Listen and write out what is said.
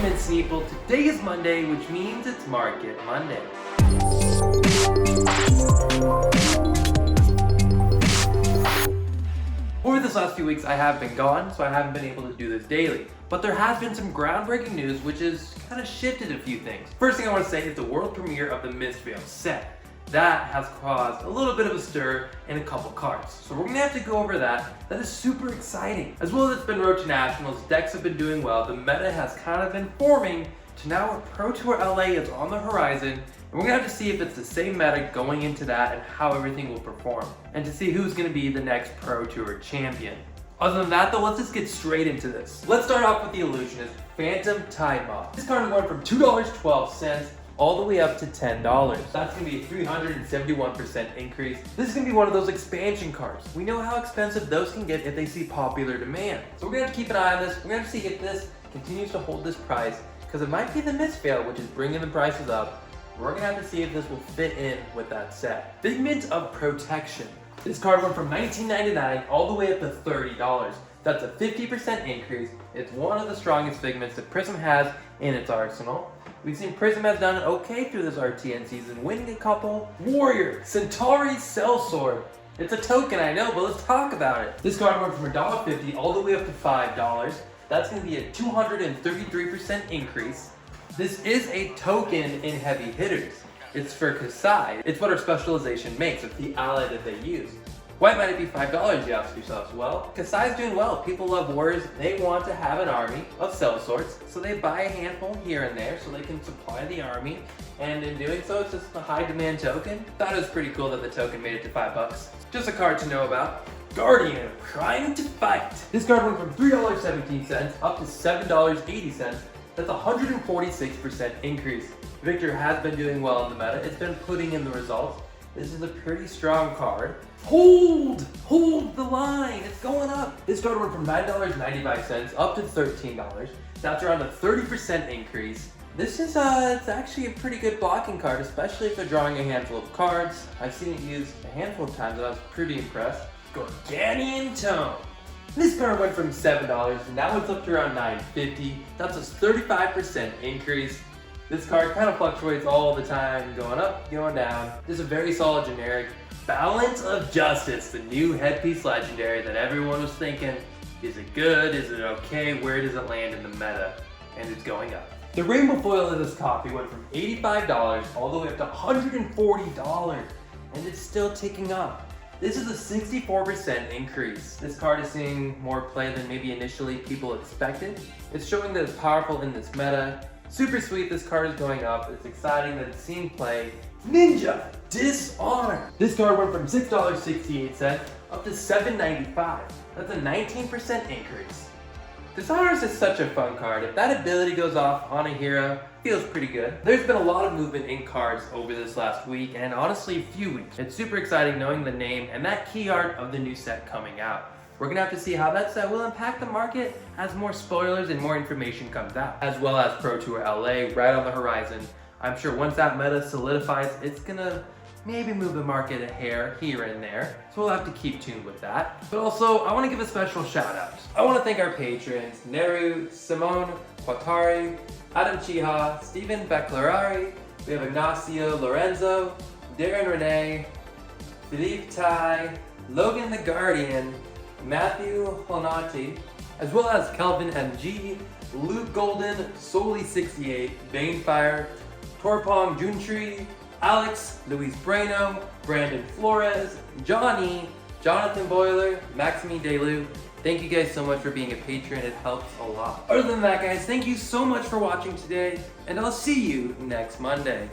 Mint Sneep. Today is Monday, which means it's Market Monday. Over this last few weeks, I have been gone, so I haven't been able to do this daily. But there has been some groundbreaking news which has kind of shifted a few things. First thing I want to say is the world premiere of the Mistveil set. That has caused a little bit of a stir in a couple cards. So we're gonna have to go over that. That is super exciting. As well as it's been Road to Nationals, decks have been doing well. The meta has kind of been forming to now where Pro Tour LA is on the horizon. And we're gonna have to see if it's the same meta going into that and how everything will perform. And to see who's gonna be the next Pro Tour champion. Other than that though, let's just get straight into this. Let's start off with the Illusionist Phantom Tide Moth. This card went from $2.12 all the way up to $10. That's gonna be a 371% increase. This is gonna be one of those expansion cards. We know how expensive those can get if they see popular demand. So we're gonna have to keep an eye on this. We're gonna have to see if this continues to hold this price, because it might be the Mistveil, which is bringing the prices up. We're gonna have to see if this will fit in with that set. Figment of Protection. This card went from $19.99 all the way up to $30. That's a 50% increase. It's one of the strongest figments that Prism has in its arsenal. We've seen Prism has done okay through this RTN season, winning a couple. Warrior, Centuri Sellsword. It's a token, I know, but let's talk about it. This card went from $1.50 all the way up to $5. That's gonna be a 233% increase. This is a token in heavy hitters. It's for Kasai. It's what our specialization makes. It's the ally that they use. Why might it be $5, you ask yourselves? Well, Kasai's doing well. People love warriors. They want to have an army of sellswords, so they buy a handful here and there so they can supply the army. And in doing so, it's just a high demand token. Thought it was pretty cool that the token made it to $5. Just a card to know about. Guardian, Trying to Fight. This card went from $3.17 up to $7.80. That's a 146% increase. Victor has been doing well in the meta. It's been putting in the results. This is a pretty strong card. Hold the line, it's going up. This card went from $9.95 up to $13. That's around a 30% increase. This is it's actually a pretty good blocking card, especially if they're drawing a handful of cards. I've seen it used a handful of times and I was pretty impressed. Gorganian Tone. This card went from $7 and now it's up to around $9.50. That's a 35% increase. This card kind of fluctuates all the time, going up, going down. This is a very solid generic. Balance of Justice, the new headpiece legendary that everyone was thinking, is it good, is it okay, where does it land in the meta? And it's going up. The rainbow foil of this copy went from $85 all the way up to $140, and it's still ticking up. This is a 64% increase. This card is seeing more play than maybe initially people expected. It's showing that it's powerful in this meta. Super sweet, this card is going up. It's exciting that it's seeing play. Ninja Dishonor. This card went from $6.68 up to $7.95. That's a 19% increase. Dishonor is just such a fun card. If that ability goes off on a hero, feels pretty good. There's been a lot of movement in cards over this last week and honestly a few weeks. It's super exciting knowing the name and that key art of the new set coming out. We're gonna have to see how that set will impact the market as more spoilers and more information comes out. As well as Pro Tour LA right on the horizon. I'm sure once that meta solidifies, it's gonna maybe move the market a hair here and there. So we'll have to keep tuned with that. But also, I wanna give a special shout out. I wanna thank our patrons, Neru, Simone, Quatari, Adam Chiha, Stephen Beclarari, we have Ignacio Lorenzo, Darren Renee, Philippe Tai, Logan the Guardian, Matthew Honati, as well as Kelvin MG, Luke Golden, Soli68, Banefire, Torpong Juntree, Alex, Luis Breno, Brandon Flores, Johnny, Jonathan Boiler, Maxime Delu. Thank you guys so much for being a patron, it helps a lot. Other than that guys, thank you so much for watching today, and I'll see you next Monday.